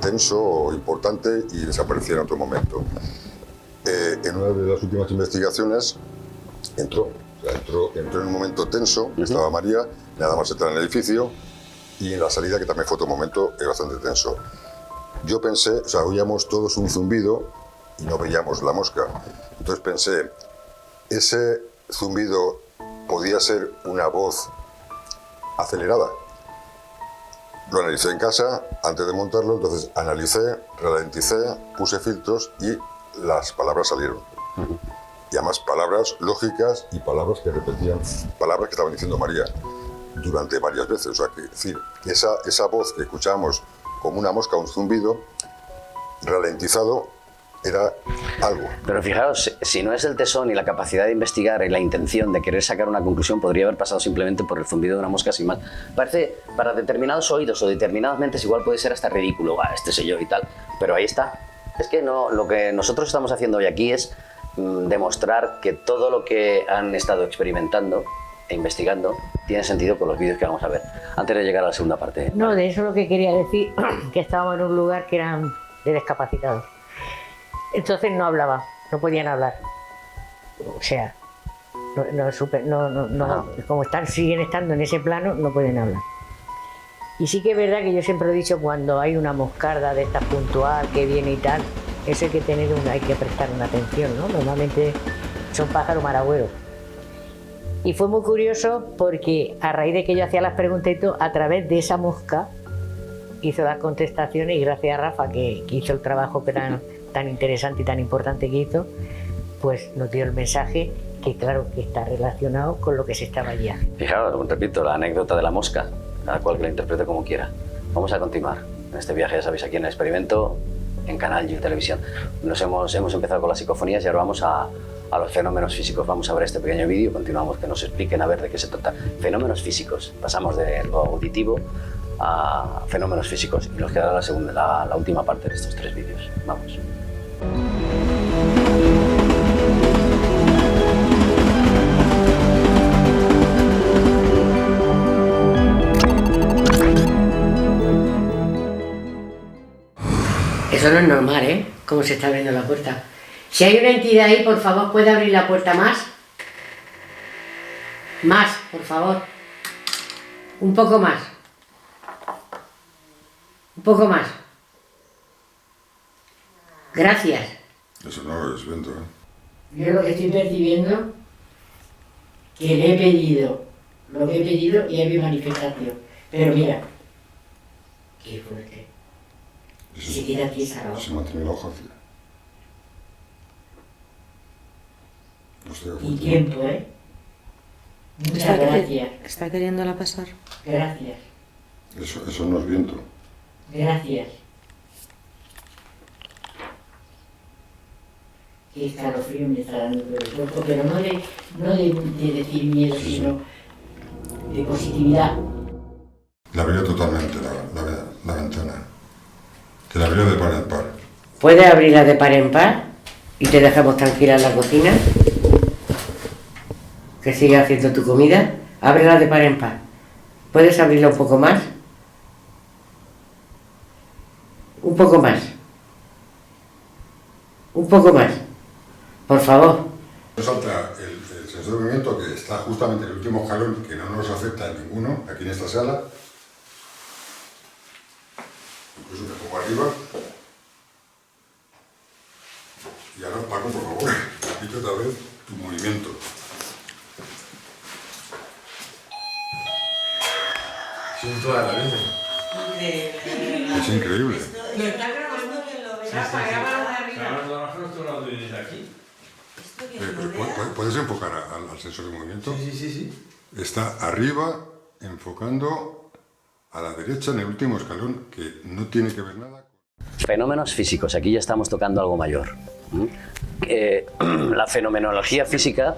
[SPEAKER 4] tenso o importante y desaparecía en otro momento. En una de las últimas investigaciones entró en un momento tenso, estaba María, nada más entrar en el edificio, y en la salida, que también fue otro momento bastante tenso. Yo pensé, o sea, oíamos todos un zumbido y no veíamos la mosca. Entonces pensé, ese zumbido podía ser una voz acelerada. Lo analicé en casa antes de montarlo, entonces analicé, ralenticé, puse filtros y las palabras salieron. Y además palabras lógicas y palabras que repetían, palabras que estaban diciendo María durante varias veces. O sea, que decir, esa voz que escuchábamos como una mosca, un zumbido, ralentizado, era algo.
[SPEAKER 2] Pero fijaos, si no es el tesón y la capacidad de investigar y la intención de querer sacar una conclusión, podría haber pasado simplemente por el zumbido de una mosca sin más. Parece, para determinados oídos o determinadas mentes, igual puede ser hasta ridículo, este sé yo y tal, pero ahí está. Es que no, lo que nosotros estamos haciendo hoy aquí es demostrar que todo lo que han estado experimentando e investigando tiene sentido con los vídeos que vamos a ver, antes de llegar a la segunda parte.
[SPEAKER 5] No, de eso lo que quería decir, que estábamos en un lugar que eran de discapacitados. Entonces no hablaban, no podían hablar. O sea, como siguen estando en ese plano, no pueden hablar. Y sí que es verdad que yo siempre he dicho, cuando hay una moscarda de esta puntual que viene y tal, eso hay que prestar una atención, ¿no? Normalmente son pájaros maragüeros. Y fue muy curioso porque a raíz de que yo hacía las preguntas y todo, a través de esa mosca hizo las contestaciones, y gracias a Rafa que hizo el trabajo tan interesante y tan importante que hizo, pues nos dio el mensaje que claro que está relacionado con lo que se estaba allá.
[SPEAKER 2] Fijaos, repito, la anécdota de la mosca, cada cual que la interprete como quiera. Vamos a continuar en este viaje, ya sabéis, aquí en el experimento, en Canal You Televisión. Hemos empezado con las psicofonías y ahora vamos a los fenómenos físicos. Vamos a ver este pequeño vídeo, continuamos, que nos expliquen a ver de qué se trata. Fenómenos físicos, pasamos de lo auditivo a fenómenos físicos y nos quedará la última parte de estos 3 vídeos. Vamos.
[SPEAKER 8] Eso no es normal, ¿eh? Cómo se está abriendo la puerta. Si hay una entidad ahí, por favor, ¿puede abrir la puerta más? Más, por favor. Un poco más. Un poco más. Gracias.
[SPEAKER 4] Eso no es viento, ¿eh?
[SPEAKER 8] Yo lo que estoy percibiendo, que le he pedido lo que he pedido y es mi manifestación. Pero mira, qué fuerte. Se queda tiesa la hoja.
[SPEAKER 4] Se mantiene la hoja hacia.
[SPEAKER 8] Y tiempo, ¿eh? Muchas gracias.
[SPEAKER 9] Está queriéndola pasar.
[SPEAKER 8] Gracias.
[SPEAKER 4] Eso no es viento.
[SPEAKER 8] Gracias. Qué escalofrío me está dando todo el cuerpo, pero no de decir miedo, sino de positividad.
[SPEAKER 4] La abrió totalmente la ventana. Que la abrió de par en par.
[SPEAKER 8] ¿Puedes abrirla de par en par y te dejamos tranquila en la cocina? Que sigas haciendo tu comida. Ábrela de par en par. ¿Puedes abrirla un poco más? Un poco más. Un poco más. Por favor.
[SPEAKER 4] Nos salta el sensor de movimiento, que está justamente en el último escalón, que no nos afecta a ninguno aquí en esta sala. Incluso me pongo arriba. Y ahora, Paco, por favor, repite otra vez tu movimiento.
[SPEAKER 7] Siento a la vez.
[SPEAKER 4] Es increíble.
[SPEAKER 8] Lo está grabando que lo verás, para grabarlo de arriba.
[SPEAKER 4] ¿Puedes enfocar al sensor de movimiento?
[SPEAKER 7] Sí.
[SPEAKER 4] Está arriba, enfocando a la derecha en el último escalón, que no tiene que ver nada.
[SPEAKER 2] Fenómenos físicos, aquí ya estamos tocando algo mayor. La fenomenología física,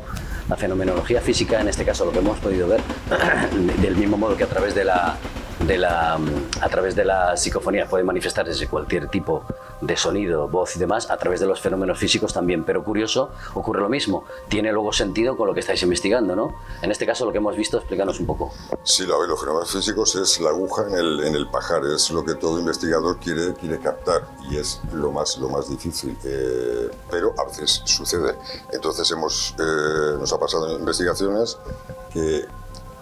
[SPEAKER 2] en este caso lo que hemos podido ver, del mismo modo que a través de la psicofonía puede manifestarse cualquier tipo de sonido, voz y demás, a través de los fenómenos físicos también, pero curioso, ocurre lo mismo, tiene luego sentido con lo que estáis investigando, ¿no? En este caso lo que hemos visto, explícanos un poco.
[SPEAKER 4] Sí, los fenómenos físicos es la aguja en el pajar, es lo que todo investigador quiere captar y es lo más difícil, pero a veces sucede. Entonces nos ha pasado en investigaciones que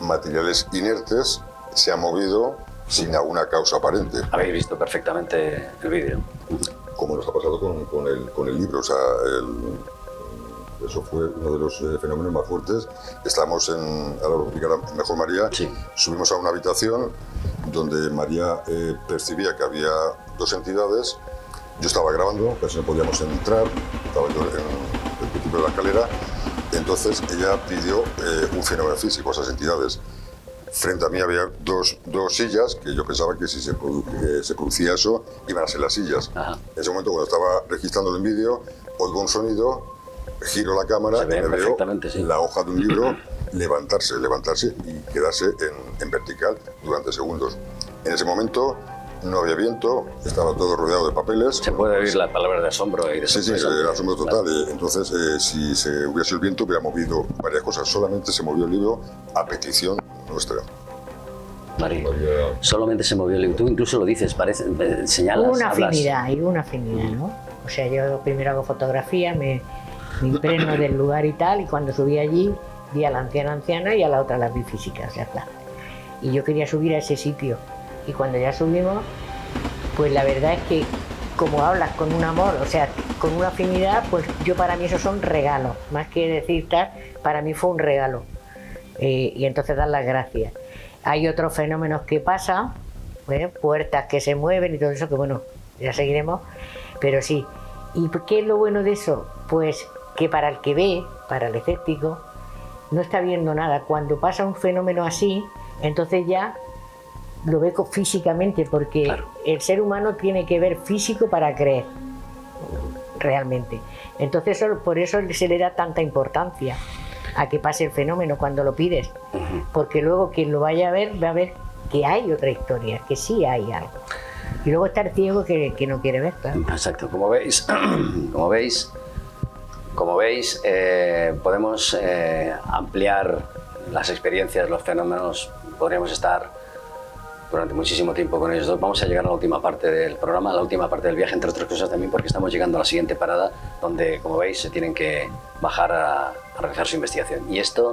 [SPEAKER 4] materiales inertes se han movido sin alguna causa aparente.
[SPEAKER 2] Habéis visto perfectamente el vídeo.
[SPEAKER 4] Como nos ha pasado con el libro, o sea, eso fue uno de los fenómenos más fuertes. Estábamos ahora lo explicará mejor María,
[SPEAKER 2] sí.
[SPEAKER 4] Subimos a una habitación donde María percibía que había dos entidades. Yo estaba grabando, casi no podíamos entrar, estaba yo en el principio de la escalera, entonces ella pidió un fenómeno físico a esas entidades. Frente a mí había dos sillas que yo pensaba que si se producía eso iban a ser las sillas.
[SPEAKER 2] Ajá.
[SPEAKER 4] En ese momento, cuando estaba registrándolo en vídeo, oigo un sonido, giro la cámara y me veo
[SPEAKER 2] sí.
[SPEAKER 4] la hoja de un libro levantarse y quedarse en vertical durante segundos. En ese momento no había viento, estaba todo rodeado de papeles.
[SPEAKER 2] Se puede oír la palabra de asombro y de sorpresa.
[SPEAKER 4] Sí, el asombro total. Claro. Entonces, si se hubiera sido el viento, hubiera movido varias cosas. Solamente se movió el libro a petición nuestra.
[SPEAKER 2] María, solamente se movió el libro. Tú incluso lo dices, señalas,
[SPEAKER 5] Hubo una
[SPEAKER 2] hablas.
[SPEAKER 5] afinidad, ¿no? O sea, yo primero hago fotografía, me impregno del lugar y tal, y cuando subí allí vi a la anciana y a la otra la vi física, o sea, claro. Y yo quería subir a ese sitio. Y cuando ya subimos, pues la verdad es que como hablas con un amor, o sea, con una afinidad, pues para mí esos son regalos. Más que decir tal, para mí fue un regalo. Y entonces dar las gracias. Hay otros fenómenos que pasan, puertas que se mueven y todo eso, que bueno, ya seguiremos, pero sí. ¿Y qué es lo bueno de eso? Pues que para el que ve, para el escéptico, no está viendo nada. Cuando pasa un fenómeno así, entonces ya lo ve físicamente, porque claro, el ser humano tiene que ver físico para creer, realmente. Entonces por eso se le da tanta importancia a que pase el fenómeno cuando lo pides, porque luego quien lo vaya a ver va a ver que hay otra historia, que sí hay algo. Y luego está el ciego que no quiere ver, claro.
[SPEAKER 2] Exacto, como veis, podemos ampliar las experiencias, los fenómenos, podríamos estar durante muchísimo tiempo con ellos dos. Vamos a llegar a la última parte del programa, a la última parte del viaje, entre otras cosas también porque estamos llegando a la siguiente parada, donde, como veis, se tienen que bajar a realizar su investigación. Y esta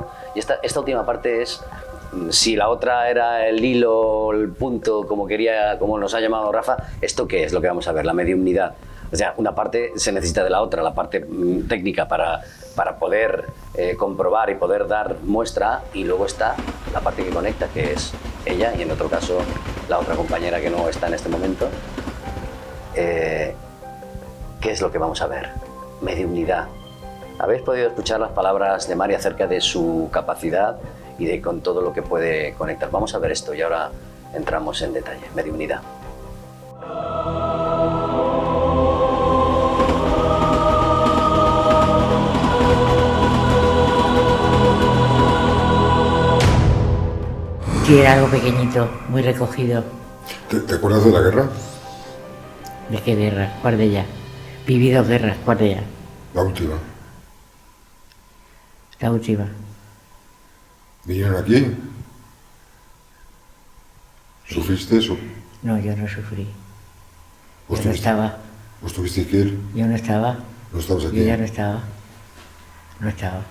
[SPEAKER 2] última parte es, si la otra era el hilo, el punto, como nos ha llamado Rafa, ¿esto qué es lo que vamos a ver? La mediumnidad. O sea, una parte se necesita de la otra, la parte técnica para poder comprobar y poder dar muestra, y luego está la parte que conecta, que es ella, y en otro caso la otra compañera que no está en este momento. ¿Qué es lo que vamos a ver? Mediumnidad. ¿Habéis podido escuchar las palabras de María acerca de su capacidad y con todo lo que puede conectar? Vamos a ver esto y ahora entramos en detalle. Mediumnidad.
[SPEAKER 8] Sí, era algo pequeñito, muy recogido.
[SPEAKER 4] ¿Te acuerdas de la guerra?
[SPEAKER 8] ¿De qué guerra? ¿Cuál de ellas? Viví 2 guerras, ¿cuál de ellas?
[SPEAKER 4] La última.
[SPEAKER 8] La última.
[SPEAKER 4] ¿Vinieron aquí? ¿Sufriste eso?
[SPEAKER 8] No, yo no sufrí.
[SPEAKER 4] ¿Vos
[SPEAKER 8] Yo no estaba.
[SPEAKER 4] ¿Vos tuviste que ir?
[SPEAKER 8] Yo no estaba.
[SPEAKER 4] ¿No estabas aquí?
[SPEAKER 8] Yo ya no estaba. No estaba.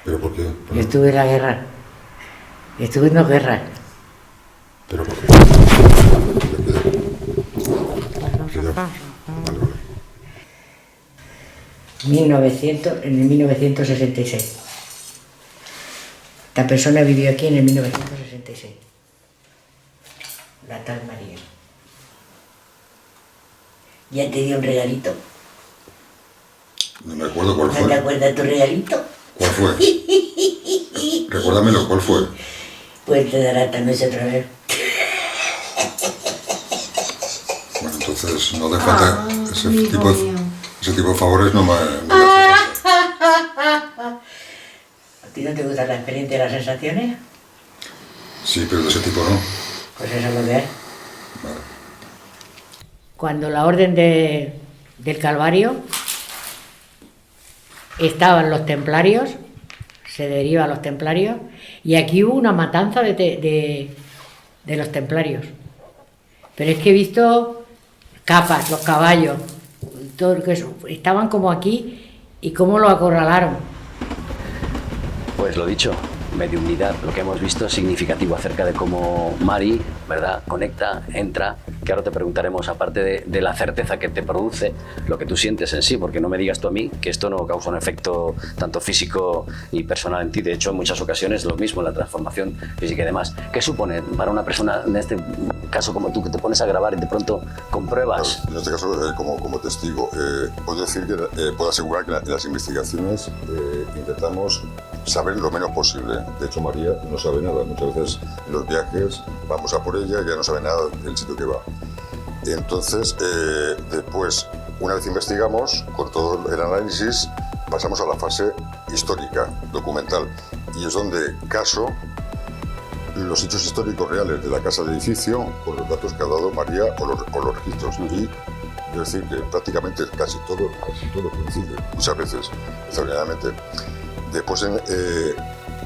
[SPEAKER 4] ¿Pero por qué?
[SPEAKER 8] Yo estuve en la guerra. Estuve en 2 guerras.
[SPEAKER 4] ¿Pero por qué?
[SPEAKER 8] En el 1966. Esta persona vivió aquí en el 1966. La tal María. Ya te dio un regalito.
[SPEAKER 4] No me acuerdo cuál
[SPEAKER 8] ¿No
[SPEAKER 4] fue.
[SPEAKER 8] te acuerdas de tu regalito?
[SPEAKER 4] ¿Cuál fue? Recuérdamelo, ¿cuál fue?
[SPEAKER 8] Pues te dará esta noche otra vez.
[SPEAKER 4] Bueno, entonces Entonces no hace falta ese tipo de favores, no me hace falta.
[SPEAKER 8] ¿A ti no te gusta la experiencia y las sensaciones?
[SPEAKER 4] Sí, pero de ese tipo no.
[SPEAKER 8] Pues eso es lo que es.
[SPEAKER 4] Vale.
[SPEAKER 5] Cuando la orden del Calvario estaban los templarios, se deriva a los templarios, y aquí hubo una matanza de los templarios. Pero es que he visto capas, los caballos, todo eso, estaban como aquí y cómo lo acorralaron.
[SPEAKER 2] Pues lo dicho, mediunidad, lo que hemos visto es significativo acerca de cómo Mari, ¿verdad?, conecta, entra, que ahora te preguntaremos, aparte de la certeza que te produce, lo que tú sientes en sí, porque no me digas tú a mí que esto no causa un efecto tanto físico y personal en ti. De hecho, en muchas ocasiones lo mismo, la transformación física y demás. ¿Qué supone para una persona, en este caso como tú, que te pones a grabar y de pronto compruebas?
[SPEAKER 4] En este caso, como testigo, puedo decir que puedo asegurar que en las investigaciones intentamos saber lo menos posible. De hecho, María no sabe nada. Muchas veces en los viajes vamos a por ella y ella no sabe nada del sitio que va. Entonces, después, una vez investigamos, con todo el análisis, pasamos a la fase histórica, documental, y es donde caso los hechos históricos reales de la casa del edificio con los datos que ha dado María o los registros. Y es decir, que prácticamente casi todo coincide, muchas veces, extraordinariamente. Después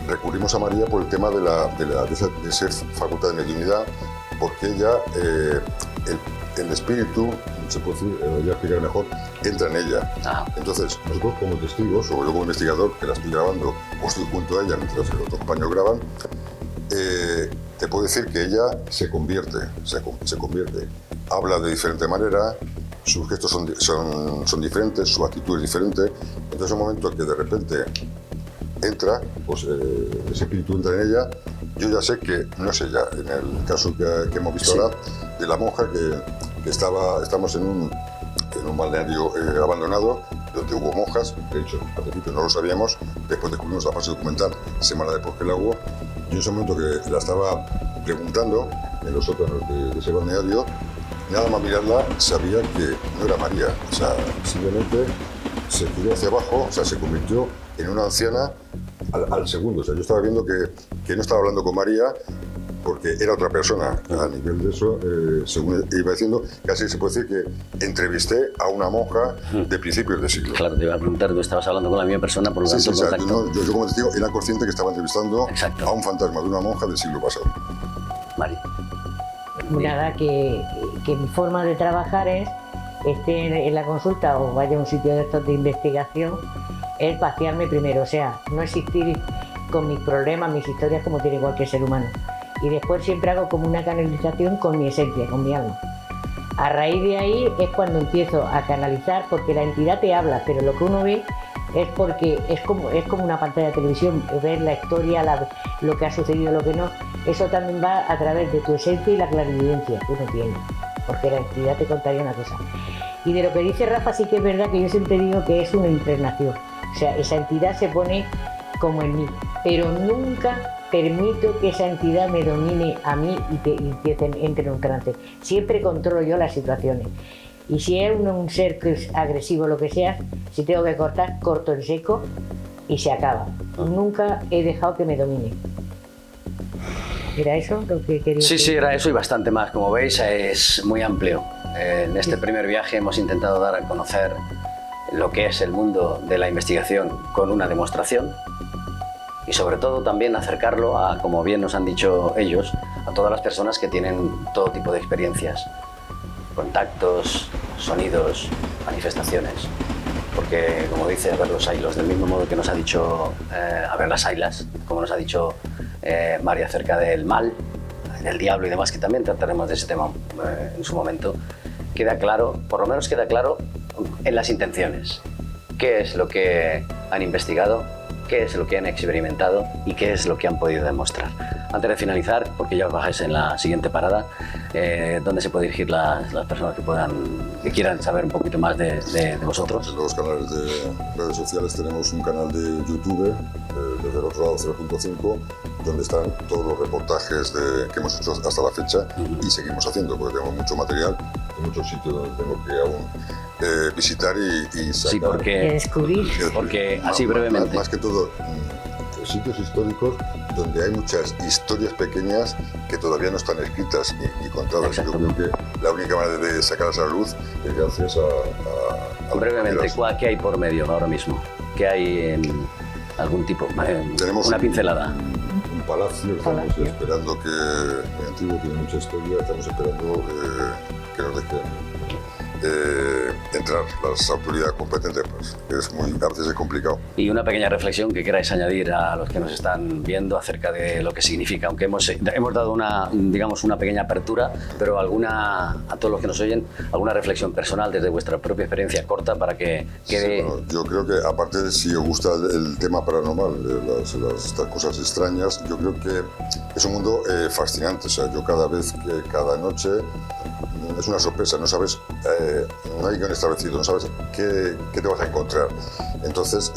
[SPEAKER 4] recurrimos a María por el tema de ser facultad de mediunidad, porque ella, el espíritu, se puede decir, lo voy a explicar mejor, entra en ella. Entonces, nosotros como testigos, o yo como investigador, que la estoy grabando, o estoy junto a ella mientras los otros compañeros graban, te puedo decir que ella se convierte, habla de diferente manera, sus gestos son diferentes, su actitud es diferente. Entonces, en un momento que de repente entra, pues ese espíritu entra en ella, yo ya sé que no es ella. En el caso que hemos visto ahora, de la monja que estamos en un balneario abandonado, donde hubo monjas. De hecho, al principio no lo sabíamos, después descubrimos la fase documental, semana después que la hubo. Yo en ese momento que la estaba preguntando en los sótanos de ese balneario, nada más mirarla sabía que no era María. O sea, simplemente se tiró hacia abajo, o sea, se convirtió en una anciana al segundo. O sea, yo estaba viendo que no estaba hablando con María porque era otra persona. A nivel de eso, según iba diciendo, casi se puede decir que entrevisté a una monja de principios de siglo.
[SPEAKER 2] Claro, te iba a preguntar, tú estabas hablando con la misma persona, por lo tanto,
[SPEAKER 4] sí, yo como testigo era consciente que estaba entrevistando a un fantasma de una monja del siglo pasado.
[SPEAKER 2] Mari.
[SPEAKER 5] Nada, que mi forma de trabajar es, esté en la consulta o vaya a un sitio de estos de investigación, es vaciarme primero, o sea, no existir con mis problemas, mis historias como tiene cualquier ser humano. Y después siempre hago como una canalización con mi esencia, con mi alma. A raíz de ahí es cuando empiezo a canalizar, porque la entidad te habla, pero lo que uno ve es porque es como una pantalla de televisión, ver la historia, lo que ha sucedido, lo que no. Eso también va a través de tu esencia y la clarividencia que uno tiene, porque la entidad te contaría una cosa. Y de lo que dice Rafa, sí que es verdad que yo siempre digo que es una impregnación. O sea, esa entidad se pone como en mí, pero nunca permito que esa entidad me domine a mí y que entre en un trance. Siempre controlo yo las situaciones. Y si es un ser que es agresivo o lo que sea, si tengo que cortar, corto en seco y se acaba. Nunca he dejado que me domine. ¿Era eso lo que quería decir?
[SPEAKER 2] Sí, era eso y bastante más. Como veis, es muy amplio. En este primer viaje hemos intentado dar a conocer lo que es el mundo de la investigación con una demostración y sobre todo también acercarlo a, como bien nos han dicho ellos, a todas las personas que tienen todo tipo de experiencias, contactos, sonidos, manifestaciones. Porque, como dice, a ver los ailos, del mismo modo que nos ha dicho, a ver las ailas, como nos ha dicho María acerca del mal, del diablo y demás, que también trataremos de ese tema en su momento, queda claro, por lo menos queda claro en las intenciones. ¿Qué es lo que han investigado? ¿Qué es lo que han experimentado? ¿Y qué es lo que han podido demostrar? Antes de finalizar, porque ya os bajáis en la siguiente parada, ¿dónde se puede dirigir las personas que quieran saber un poquito más de vosotros?
[SPEAKER 4] En los canales de redes sociales tenemos un canal de YouTube, desde el otro lado 0.5, donde están todos los reportajes que hemos hecho hasta la fecha y seguimos haciendo, porque tenemos mucho material. conozco muchos sitios donde tengo que aún visitar y sacar.
[SPEAKER 2] Sí, porque, porque así brevemente.
[SPEAKER 4] Más que todo, sitios históricos donde hay muchas historias pequeñas que todavía no están escritas y contadas. Yo creo que la única manera de sacarlas a la luz es gracias a
[SPEAKER 2] brevemente, ¿qué hay por medio ahora mismo? ¿Qué hay en algún tipo?
[SPEAKER 4] Tenemos
[SPEAKER 2] una pincelada.
[SPEAKER 4] Un palacio, estamos esperando que, muy antiguo, tiene mucha historia, estamos esperando que nos dejen entrar las autoridades competentes, pues a veces es complicado.
[SPEAKER 2] Y una pequeña reflexión que queráis añadir a los que nos están viendo acerca de lo que significa, aunque hemos dado una pequeña apertura, pero a todos los que nos oyen, alguna reflexión personal desde vuestra propia experiencia corta para que quede...
[SPEAKER 4] Sí, bueno, yo creo que aparte de si os gusta el tema paranormal, estas cosas extrañas, yo creo que es un mundo fascinante. O sea, yo cada noche es una sorpresa, no sabes, no hay guión establecido, no sabes qué te vas a encontrar. Entonces,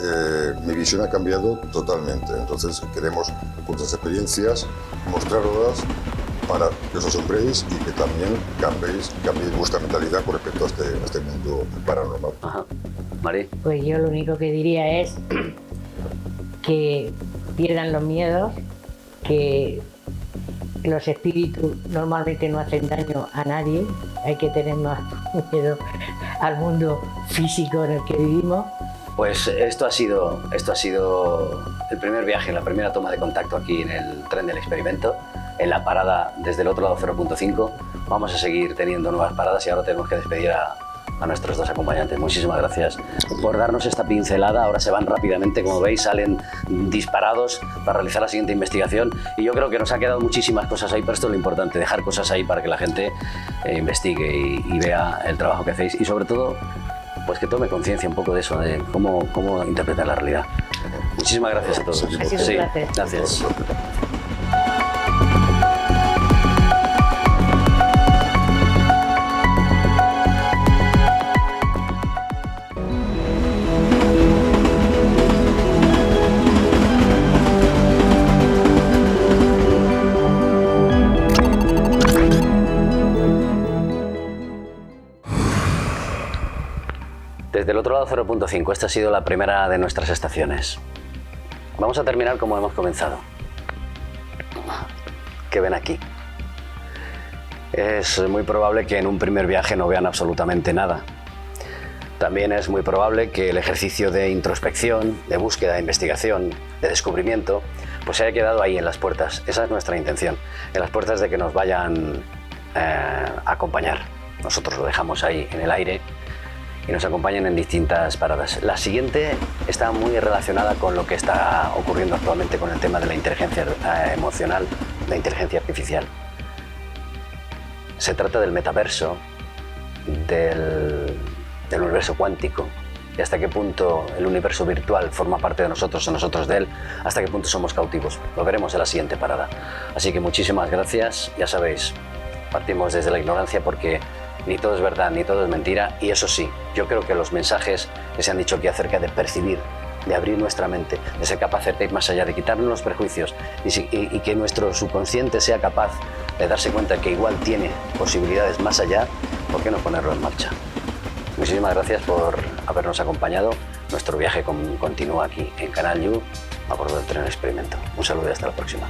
[SPEAKER 4] mi visión ha cambiado totalmente. Entonces, queremos vuestras experiencias, mostrarlas para que os asombréis y que también cambiéis vuestra mentalidad con respecto a este mundo paranormal.
[SPEAKER 2] Ajá. Mari.
[SPEAKER 5] Pues yo lo único que diría es que pierdan los miedos, que los espíritus normalmente no hacen daño a nadie, hay que tener más miedo al mundo físico en el que vivimos.
[SPEAKER 2] Pues esto ha sido el primer viaje, la primera toma de contacto aquí en el tren del experimento, en la parada desde el otro lado 0.5. Vamos a seguir teniendo nuevas paradas y ahora tenemos que despedir a nuestros dos acompañantes. Muchísimas gracias por darnos esta pincelada. Ahora se van rápidamente, como veis, salen disparados para realizar la siguiente investigación y yo creo que nos ha quedado muchísimas cosas ahí, pero esto es lo importante, dejar cosas ahí para que la gente investigue y vea el trabajo que hacéis y sobre todo pues que tome conciencia un poco de eso, de cómo interpretar la realidad. Muchísimas gracias a todos.
[SPEAKER 5] Sí,
[SPEAKER 2] gracias. Desde el otro lado 0.5, esta ha sido la primera de nuestras estaciones. Vamos a terminar como hemos comenzado. ¿Qué ven aquí? Es muy probable que en un primer viaje no vean absolutamente nada. También es muy probable que el ejercicio de introspección, de búsqueda, de investigación, de descubrimiento, pues se haya quedado ahí en las puertas. Esa es nuestra intención, en las puertas de que nos vayan a acompañar. Nosotros lo dejamos ahí en el aire y nos acompañen en distintas paradas. La siguiente está muy relacionada con lo que está ocurriendo actualmente con el tema de la inteligencia emocional, la inteligencia artificial. Se trata del metaverso, del universo cuántico, y hasta qué punto el universo virtual forma parte de nosotros o nosotros de él, hasta qué punto somos cautivos. Lo veremos en la siguiente parada. Así que muchísimas gracias, ya sabéis, partimos desde la ignorancia porque ni todo es verdad, ni todo es mentira, y eso sí, yo creo que los mensajes que se han dicho aquí acerca de percibir, de abrir nuestra mente, de ser capaz de ir más allá, de quitarnos los prejuicios y que nuestro subconsciente sea capaz de darse cuenta que igual tiene posibilidades más allá, ¿por qué no ponerlo en marcha? Muchísimas gracias por habernos acompañado. Nuestro viaje continúa aquí en Canal You, a bordo del tren experimento. Un saludo y hasta la próxima.